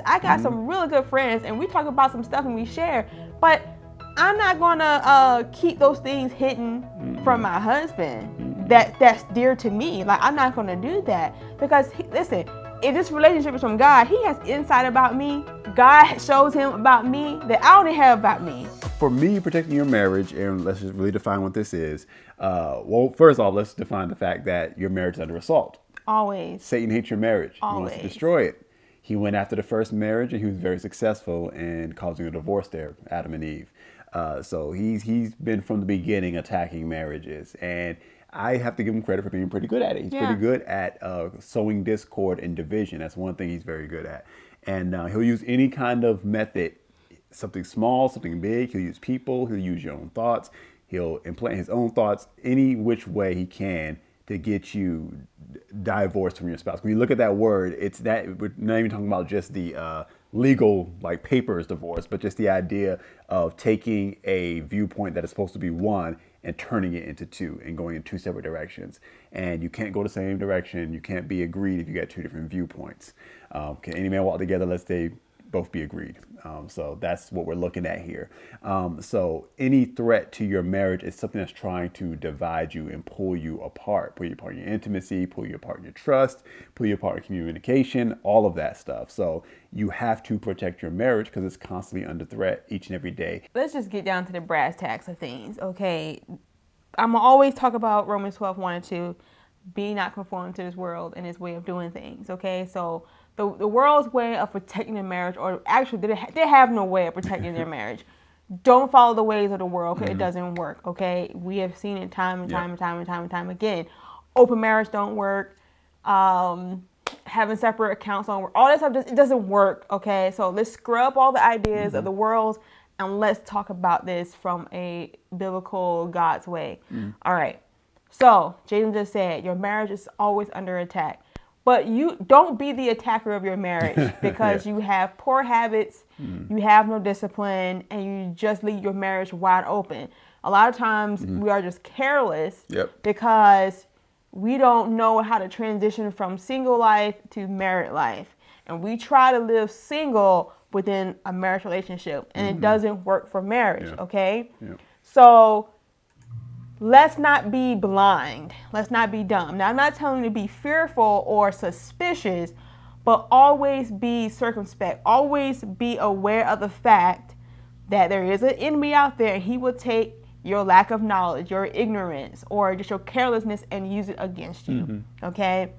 I got some really good friends, and we talk about some stuff and we share. But I'm not gonna keep those things hidden from my husband. That's dear to me. Like, I'm not gonna do that because listen, if this relationship is from God, He has insight about me. God shows him about me that I only have about me. For me, protecting your marriage, and let's just really define what this is. Well, first off, let's define the fact that your marriage is under assault. Always. Satan hates your marriage. Always. He wants to destroy it. He went after the first marriage, and he was very successful in causing a divorce there, Adam and Eve. So he's been from the beginning attacking marriages, and I have to give him credit for being pretty good at it. He's pretty good at sowing discord and division. That's one thing he's very good at. And he'll use any kind of method, something small, something big. He'll use people. He'll use your own thoughts. He'll implant his own thoughts any which way he can to get you divorced from your spouse. When you look at that word, it's that we're not even talking about just the legal, like papers divorce, but just the idea of taking a viewpoint that is supposed to be one and turning it into two and going in two separate directions. And you can't go the same direction. You can't be agreed if you got two different viewpoints. Can any man walk together unless they both be agreed? So that's what we're looking at here. So any threat to your marriage is something that's trying to divide you and pull you apart in your intimacy, pull you apart in your trust, pull you apart in communication, all of that stuff. So you have to protect your marriage because it's constantly under threat each and every day. Let's just get down to the brass tacks of things, okay? I'm going to always talk about Romans 12:1 and 2, be not conformed to this world and its way of doing things, okay? So the world's way of protecting their marriage, or actually they have no way of protecting their marriage. Don't follow the ways of the world because it doesn't work, okay? We have seen it time and time again. Open marriage don't work. Having separate accounts don't work. All that stuff, it doesn't work, okay? So let's scrub all the ideas of the world and let's talk about this from a biblical God's way. All right. So Jason just said your marriage is always under attack. But you don't be the attacker of your marriage because you have poor habits, you have no discipline, and you just leave your marriage wide open. A lot of times we are just careless because we don't know how to transition from single life to married life. And we try to live single within a marriage relationship, and it doesn't work for marriage, okay? So let's not be blind. Let's not be dumb. Now, I'm not telling you to be fearful or suspicious, but always be circumspect. Always be aware of the fact that there is an enemy out there, and he will take your lack of knowledge, your ignorance, or just your carelessness and use it against you, okay?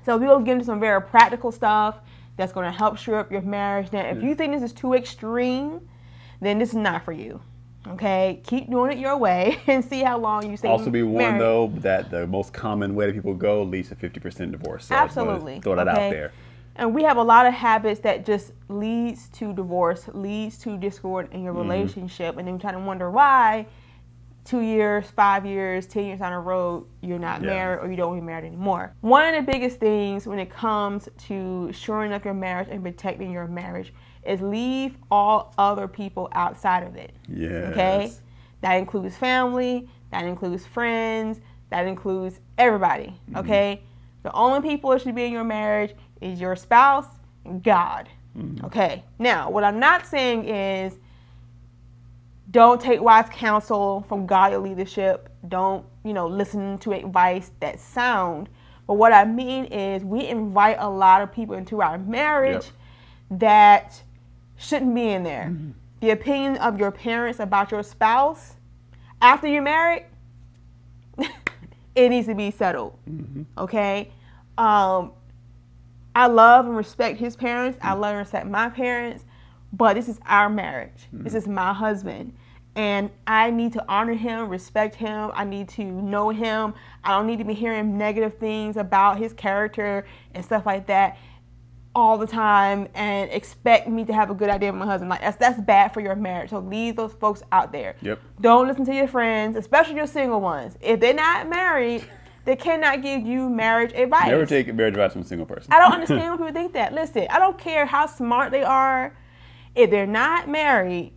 So we'll get into some very practical stuff that's going to help shore up your marriage. Now, if you think this is too extreme, then this is not for you. Okay, keep doing it your way and see how long you stay married. Also be warned, though, that the most common way that people go leads to 50% divorce. So absolutely. Throw that out there. And we have a lot of habits that just leads to divorce, leads to discord in your relationship. And then you kind of wonder why 2 years, 5 years, 10 years down the road, you're not married or you don't get married anymore. One of the biggest things when it comes to shoring up your marriage and protecting your marriage is leave all other people outside of it. Okay? That includes family, that includes friends, that includes everybody. Okay? The only people that should be in your marriage is your spouse and God. Okay? Now, what I'm not saying is don't take wise counsel from godly leadership. Don't, listen to advice that's sound. But what I mean is we invite a lot of people into our marriage that shouldn't be in there. The opinion of your parents about your spouse after you're married, it needs to be settled. Okay? I love and respect his parents. I love and respect my parents. But this is our marriage. This is my husband. And I need to honor him, respect him. I need to know him. I don't need to be hearing negative things about his character and stuff like that all the time and expect me to have a good idea of my husband. Like that's bad for your marriage. So leave those folks out there. Don't listen to your friends, especially your single ones. If they're not married, they cannot give you marriage advice. Never take marriage advice from a single person. I don't understand when people think that. Listen, I don't care how smart they are. If they're not married,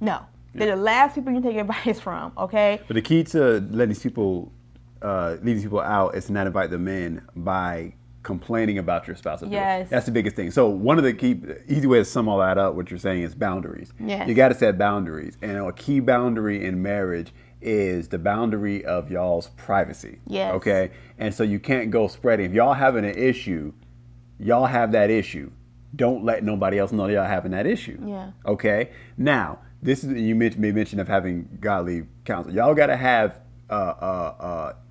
no. They're the last people you can take advice from, okay? But the key to letting these people, leave these people out is to not invite them in by complaining about your spouse. Yes. That's the biggest thing. So one of the easy way to sum all that up, what you're saying, is boundaries. Yes. You got to set boundaries. And a key boundary in marriage is the boundary of y'all's privacy. Yes. Okay? And so you can't go spreading. If y'all having an issue, y'all have that issue. Don't let nobody else know y'all having that issue. Yeah. Okay? Now, this is, you made mention of having godly counsel. Y'all got to have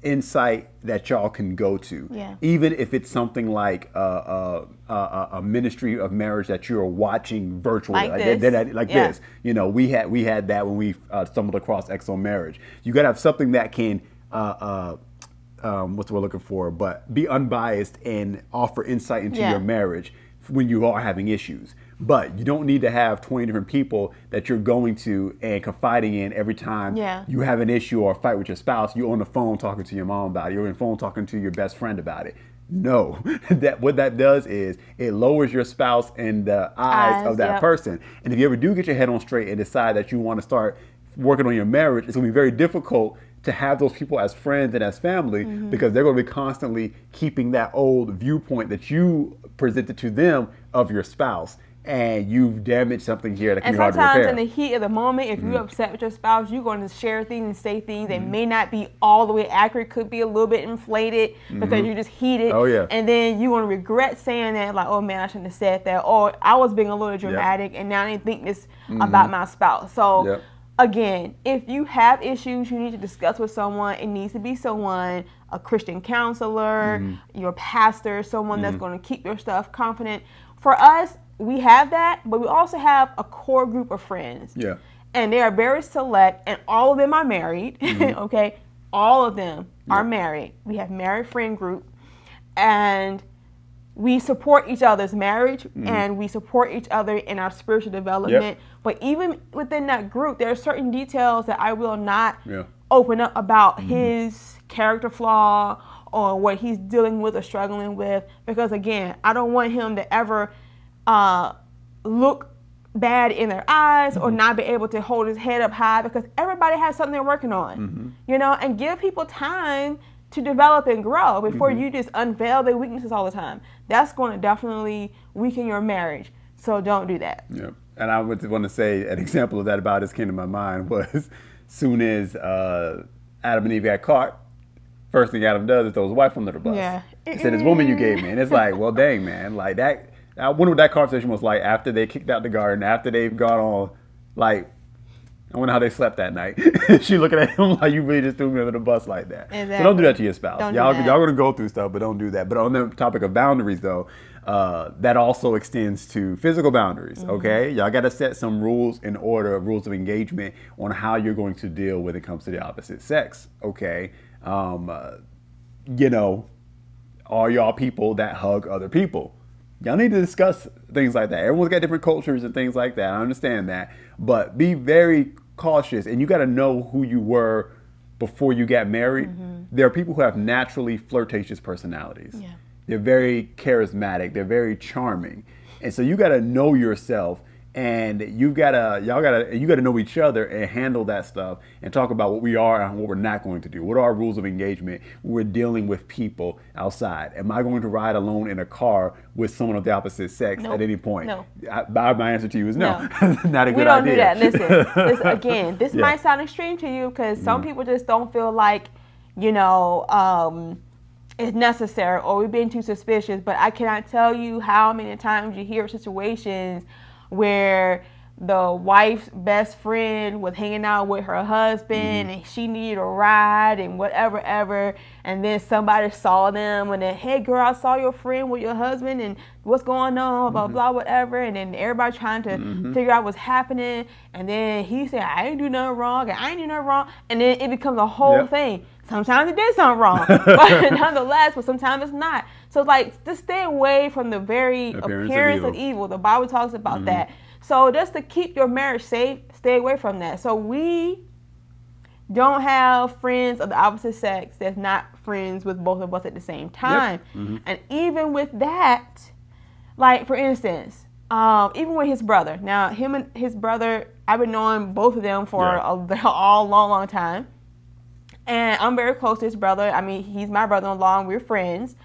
insight that y'all can go to. Yeah. Even if it's something like a ministry of marriage that you're watching virtually, Like this. this. You know, we had that when we stumbled across Exo Marriage. You got to have something that can what's the word looking for, but be unbiased and offer insight into your marriage when you are having issues. But you don't need to have 20 different people that you're going to and confiding in every time you have an issue or a fight with your spouse. You're on the phone talking to your mom about it. You're on the phone talking to your best friend about it. No, what that does is it lowers your spouse in the eyes of that person. And if you ever do get your head on straight and decide that you want to start working on your marriage, it's going to be very difficult to have those people as friends and as family because they're going to be constantly keeping that old viewpoint that you presented to them of your spouse. And you've damaged something here that can be hard to repair. And sometimes in the heat of the moment, if you're upset with your spouse, you're going to share things and say things that may not be all the way accurate, could be a little bit inflated because you're just heated. Oh, yeah. And then you're going to regret saying that, like, oh man, I shouldn't have said that. Or I was being a little dramatic and now I didn't think this about my spouse. So again, if you have issues you need to discuss with someone, it needs to be someone, a Christian counselor, your pastor, someone that's going to keep your stuff confident. For us, we have that, but we also have a core group of friends. Yeah. And they are very select, and all of them are married. Okay? All of them are married. We have married friend group, and we support each other's marriage, and we support each other in our spiritual development. But even within that group, there are certain details that I will not open up about his character flaw or what he's dealing with or struggling with, because again, I don't want him to ever look bad in their eyes or not be able to hold his head up high, because everybody has something they're working on, you know, and give people time to develop and grow before you just unveil their weaknesses all the time. That's going to definitely weaken your marriage. So don't do that. Yeah. And I would want to say an example of that about this came to my mind was soon as Adam and Eve got caught, first thing Adam does is throw his wife under the bus. Yeah. He said, "This woman you gave me." And it's like, well, dang, man, like that. I wonder what that conversation was like after they kicked out the garden, after they've gone on, like, I wonder how they slept that night. She looking at him like, you really just threw me under the bus like that. Exactly. So don't do that to your spouse. Y'all going to go through stuff, but don't do that. But on the topic of boundaries, though, that also extends to physical boundaries, okay? Y'all got to set some rules in order, rules of engagement on how you're going to deal when it comes to the opposite sex, okay? You know, are y'all people that hug other people? Y'all need to discuss things like that. Everyone's got different cultures and things like that. I understand that. But be very cautious. And you got to know who you were before you got married. There are people who have naturally flirtatious personalities. Yeah. They're very charismatic. They're very charming. And so you got to know yourself. And you gotta know each other and handle that stuff and talk about what we are and what we're not going to do. What are our rules of engagement when we're dealing with people outside? Am I going to ride alone in a car with someone of the opposite sex at any point? No. My answer to you is no. Not a good idea. We don't do that. Listen, again, this might sound extreme to you because some people just don't feel like, you know, it's necessary or we're being too suspicious. But I cannot tell you how many times you hear situations where the wife's best friend was hanging out with her husband and she needed a ride and whatever ever, and then somebody saw them and then, hey girl, I saw your friend with your husband and what's going on, blah blah whatever, and then everybody trying to figure out what's happening, and then he said, I ain't do nothing wrong, and I ain't do nothing wrong, and then it becomes a whole thing. Sometimes it did something wrong, but nonetheless, but sometimes it's not. So like, just stay away from the very appearance of evil. The Bible talks about that. So just to keep your marriage safe, stay away from that. So we don't have friends of the opposite sex that's not friends with both of us at the same time. And even with that, like for instance, even with his brother. Now him and his brother, I've been knowing both of them for a long time. And I'm very close to his brother. I mean, he's my brother-in-law and we're friends.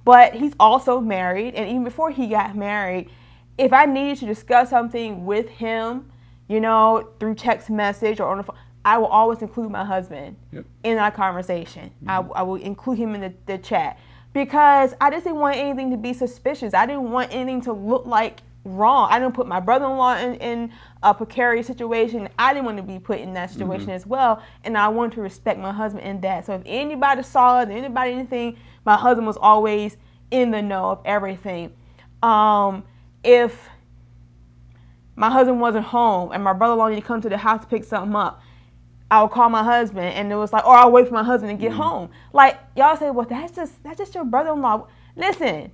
but he's also married. And even before he got married, if I needed to discuss something with him, through text message or on the phone, I will always include my husband in our conversation. I will include him in the chat because I just didn't want anything to be suspicious. I didn't want anything to look like wrong. I didn't put my brother-in-law in a precarious situation. I didn't want to be put in that situation as well, and I wanted to respect my husband in that. So if anybody saw it, anything, my husband was always in the know of everything. If my husband wasn't home and my brother-in-law needed to come to the house to pick something up, I would call my husband, and it was like, or I'll wait for my husband to get home. Like, y'all say, well, that's just your brother-in-law. Listen,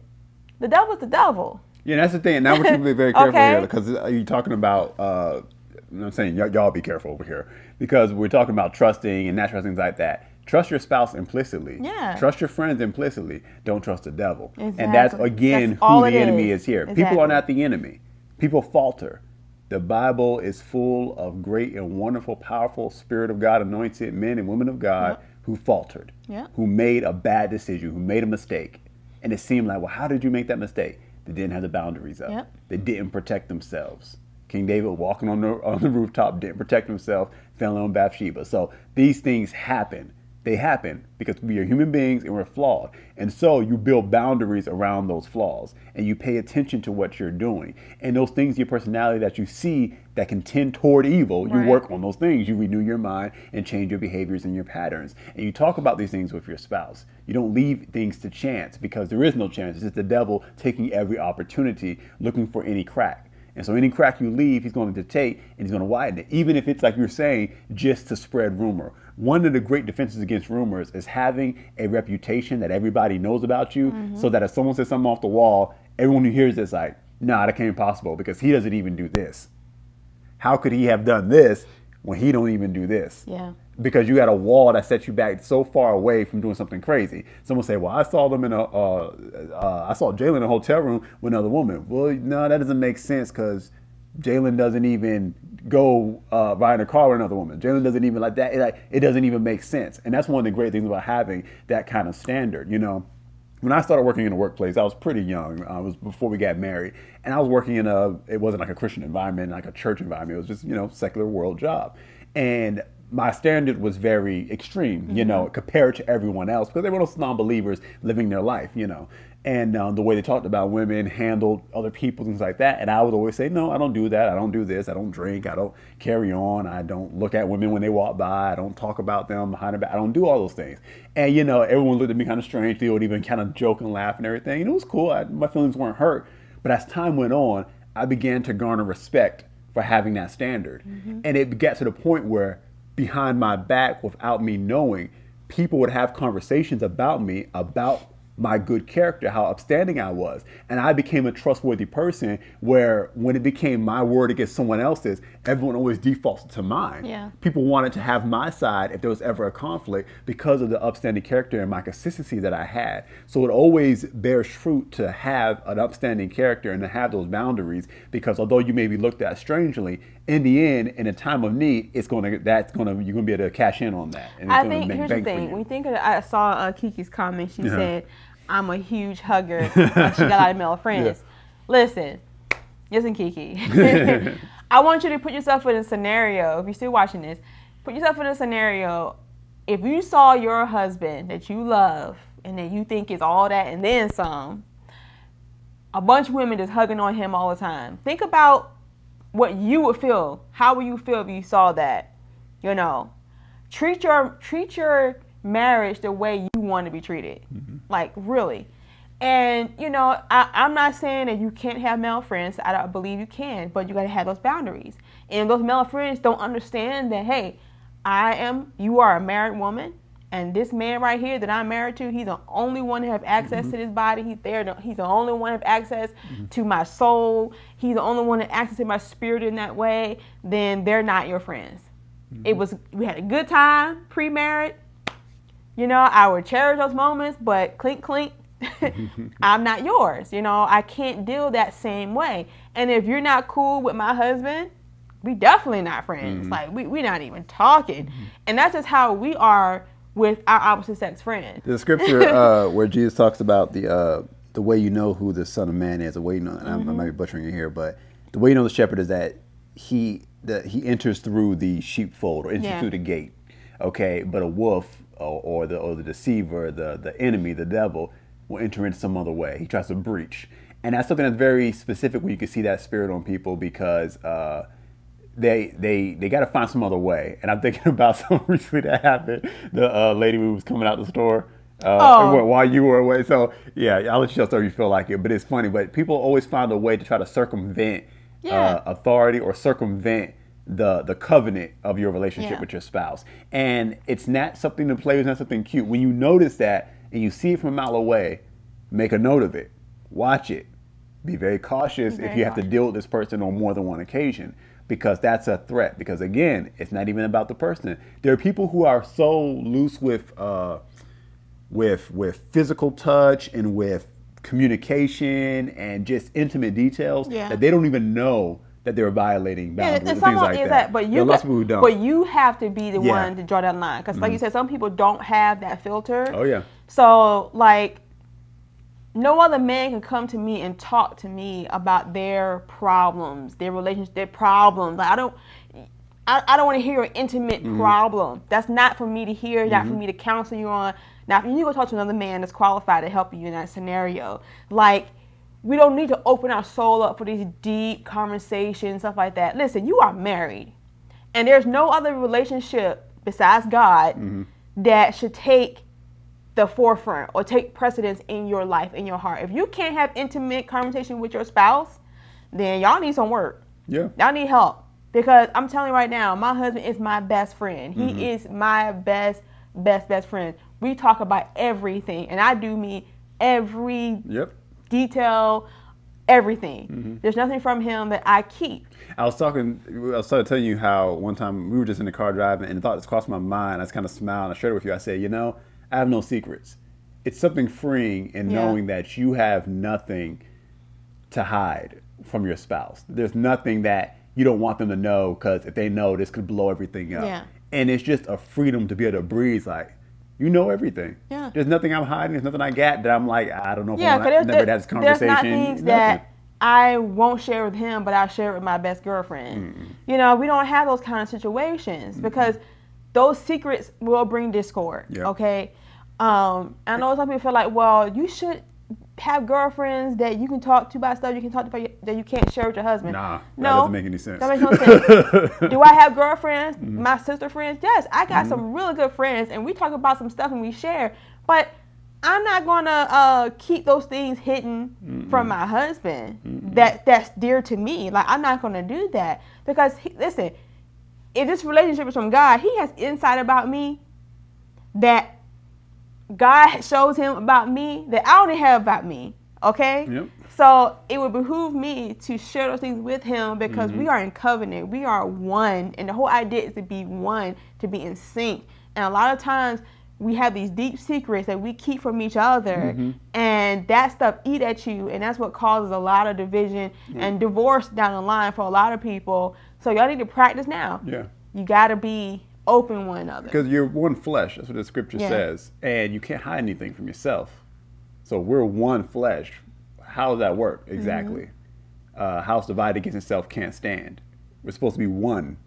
the devil's the devil. Yeah, that's the thing. And now we're to be very careful here because you're talking about, I'm saying y'all be careful over here because we're talking about trusting and not trusting things like that. Trust your spouse implicitly. Yeah. Trust your friends implicitly. Don't trust the devil. Exactly. And that's, again, who the enemy is here. Exactly. People are not the enemy. People falter. The Bible is full of great and wonderful, powerful, Spirit of God anointed men and women of God who faltered, who made a bad decision, who made a mistake. And it seemed like, well, how did you make that mistake? They didn't have the boundaries up. They didn't protect themselves. King David walking on the rooftop didn't protect himself, fell on Bathsheba. So these things happen. They happen because we are human beings and we're flawed. And so you build boundaries around those flaws and you pay attention to what you're doing. And those things, your personality that you see that can tend toward evil, you work on those things. You renew your mind and change your behaviors and your patterns. And you talk about these things with your spouse. You don't leave things to chance because there is no chance. It's just the devil taking every opportunity, looking for any crack. And so any crack you leave, he's going to take and he's going to widen it, even if it's like you're saying, just to spread rumor. One of the great defenses against rumors is having a reputation that everybody knows about you so that if someone says something off the wall, everyone who hears this like, nah, that can't be possible because he doesn't even do this. How could he have done this when he don't even do this? Yeah. Because you got a wall that sets you back so far away from doing something crazy. Someone say, well, I saw them I saw Jalen in a hotel room with another woman. Well, no, that doesn't make sense because Jalen doesn't even go ride in a car with another woman. Jalen doesn't even like that. It doesn't even make sense. And that's one of the great things about having that kind of standard. When I started working in the workplace, I was pretty young. It was before we got married. And I was working it wasn't like a Christian environment, like a church environment. It was just, secular world job. And my standard was very extreme, compared to everyone else because they were those non-believers living their life, And the way they talked about women, handled other people, things like that. And I would always say, no, I don't do that. I don't do this. I don't drink. I don't carry on. I don't look at women when they walk by. I don't talk about them behind their back. I don't do all those things. And, everyone looked at me kind of strange. They would even kind of joke and laugh and everything. And it was cool. My feelings weren't hurt. But as time went on, I began to garner respect for having that standard. And it got to the point where behind my back, without me knowing, people would have conversations about me, about my good character, how upstanding I was. And I became a trustworthy person where when it became my word against someone else's, everyone always defaults to mine. Yeah. People wanted to have my side if there was ever a conflict because of the upstanding character and my consistency that I had. So it always bears fruit to have an upstanding character and to have those boundaries because although you may be looked at strangely, in the end, in a time of need, you're gonna be able to cash in on that. And I think here's the thing. When you think of I saw Kiki's comment. She said, "I'm a huge hugger." She got a lot of male friends. Listen, Kiki. I want you to put yourself in a scenario. If you're still watching this, put yourself in a scenario. If you saw your husband that you love and that you think is all that and then some, a bunch of women just hugging on him all the time. Think about what you would feel. How would you feel if you saw that? Treat your marriage the way you want to be treated. Like, really. And, I'm not saying that you can't have male friends. I don't believe you can, but you got to have those boundaries. And those male friends don't understand that, hey, you are a married woman, and this man right here that I'm married to, he's the only one to have access to this body. He's the only one to have access to my soul. He's the only one to have access to my spirit in that way. Then they're not your friends. We had a good time pre-married. I would cherish those moments, but clink, clink, I'm not yours. I can't deal that same way. And if you're not cool with my husband, we definitely not friends. Like, we're not even talking. And that's just how we are with our opposite sex friend. The scripture where Jesus talks about the way you know who the Son of Man is, the way you know, and I might be butchering it here, but the way you know the shepherd is that he enters through the sheepfold or enters through the gate. Okay, but a wolf or the deceiver, the enemy, the devil will enter in some other way. He tries to breach, and that's something that's very specific when you can see that spirit on people because they got to find some other way. And I'm thinking about something recently that happened. The lady who was coming out the store while you were away. So yeah, I'll let you tell story if you feel like it. But it's funny. But people always find a way to try to circumvent authority or circumvent the covenant of your relationship with your spouse. And it's not something to play with, it's not something cute. When you notice that and you see it from a mile away, make a note of it. Watch it. Be very cautious if you have to deal with this person on more than one occasion, because that's a threat. Because again, it's not even about the person. There are people who are so loose with physical touch and with communication and just intimate details that they don't even know that they're violating boundaries and things like that. But there are lots of people who don't. But you have to be the one to draw that line, because like you said, some people don't have that filter. Oh yeah. So like, no other man can come to me and talk to me about their problems, their relationship, their problems. Like I don't want to hear an intimate problem. That's not for me to hear. Not for me to counsel you on. Now, if you go talk to another man that's qualified to help you in that scenario, like, we don't need to open our soul up for these deep conversations, stuff like that. Listen, you are married, and there's no other relationship besides God that should take the forefront or take precedence in your life, in your heart. If you can't have intimate conversation with your spouse, then y'all need some work. Yeah. Y'all need help. Because I'm telling you right now, my husband is my best friend. He is my best friend. We talk about everything, and I do mean every detail, everything. There's nothing from him that I keep. I was telling you how one time we were just in the car driving, and the thought just crossed my mind. I just kind of smiled and I shared it with you. I said, I have no secrets. It's something freeing in knowing that you have nothing to hide from your spouse. There's nothing that you don't want them to know, because if they know, this could blow everything up. Yeah. And it's just a freedom to be able to breathe like, you know everything. Yeah. There's nothing I'm hiding. There's nothing I got that I'm like, I don't know if I've never had this conversation. There's not things that I won't share with him, but I'll share with my best girlfriend. We don't have those kind of situations because those secrets will bring discord. Okay. I know some people feel like, well, you should have girlfriends that you can talk to about stuff you can talk about that you can't share with your husband. Nah, that doesn't make any sense. That makes no sense. Do I have girlfriends? My sister friends? Yes, I got some really good friends, and we talk about some stuff and we share. But I'm not gonna keep those things hidden from my husband that's dear to me. Like, I'm not gonna do that, because listen, if this relationship is from God, He has insight about me that God shows him about me that I only have about me. Okay? Yep. So it would behoove me to share those things with him, because we are in covenant. We are one. And the whole idea is to be one, to be in sync. And a lot of times we have these deep secrets that we keep from each other. And that stuff eat at you. And that's what causes a lot of division and divorce down the line for a lot of people. So y'all need to practice now. Yeah. You got to be open one another, because you're one flesh. That's what the scripture says, and you can't hide anything from yourself. So we're one flesh. How does that work exactly? House divided against itself can't stand. We're supposed to be one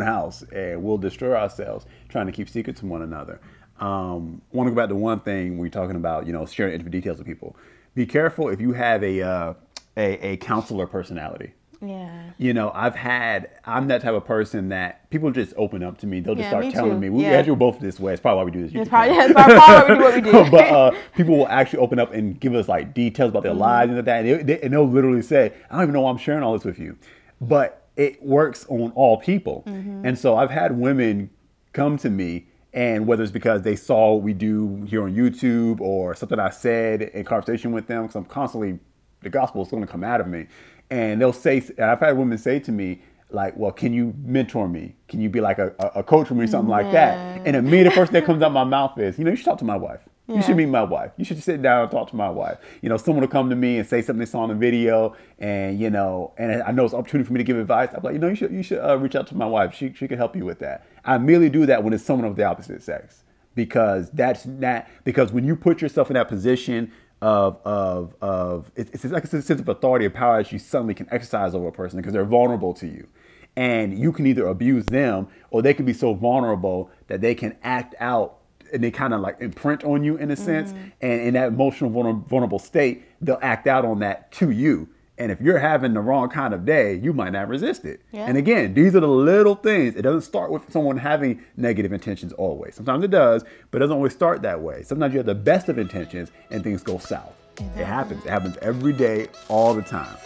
house, and we'll destroy ourselves trying to keep secrets from one another. I want to go back to one thing we're talking about, sharing intimate details with people. Be careful if you have a counselor personality. Yeah. I'm that type of person that people just open up to me. They'll just start telling me. We actually both this way. It's probably why we do this. It's probably why we do what we do. But people will actually open up and give us like details about their lives and that. And they'll literally say, I don't even know why I'm sharing all this with you. But it works on all people. And so I've had women come to me, and whether it's because they saw what we do here on YouTube or something I said in conversation with them, because I'm constantly, the gospel is going to come out of me. And they'll say, and I've had women say to me, like, well, can you mentor me? Can you be like a coach for me, something like that? And immediately the first thing that comes out of my mouth is, you should talk to my wife. You should meet my wife. You should sit down and talk to my wife. Someone will come to me and say something they saw on the video, and and I know it's an opportunity for me to give advice. I'm like, you should reach out to my wife. She could help you with that. I immediately do that when it's someone of the opposite sex, because that's not, because when you put yourself in that position of it's like a sense of authority and power that you suddenly can exercise over a person because they're vulnerable to you, and you can either abuse them or they can be so vulnerable that they can act out and they kind of like imprint on you in a sense, and in that emotional vulnerable state they'll act out on that to you. And if you're having the wrong kind of day, you might not resist it. Yeah. And again, these are the little things. It doesn't start with someone having negative intentions always. Sometimes it does, but it doesn't always start that way. Sometimes you have the best of intentions and things go south. Exactly. It happens. It happens every day, all the time.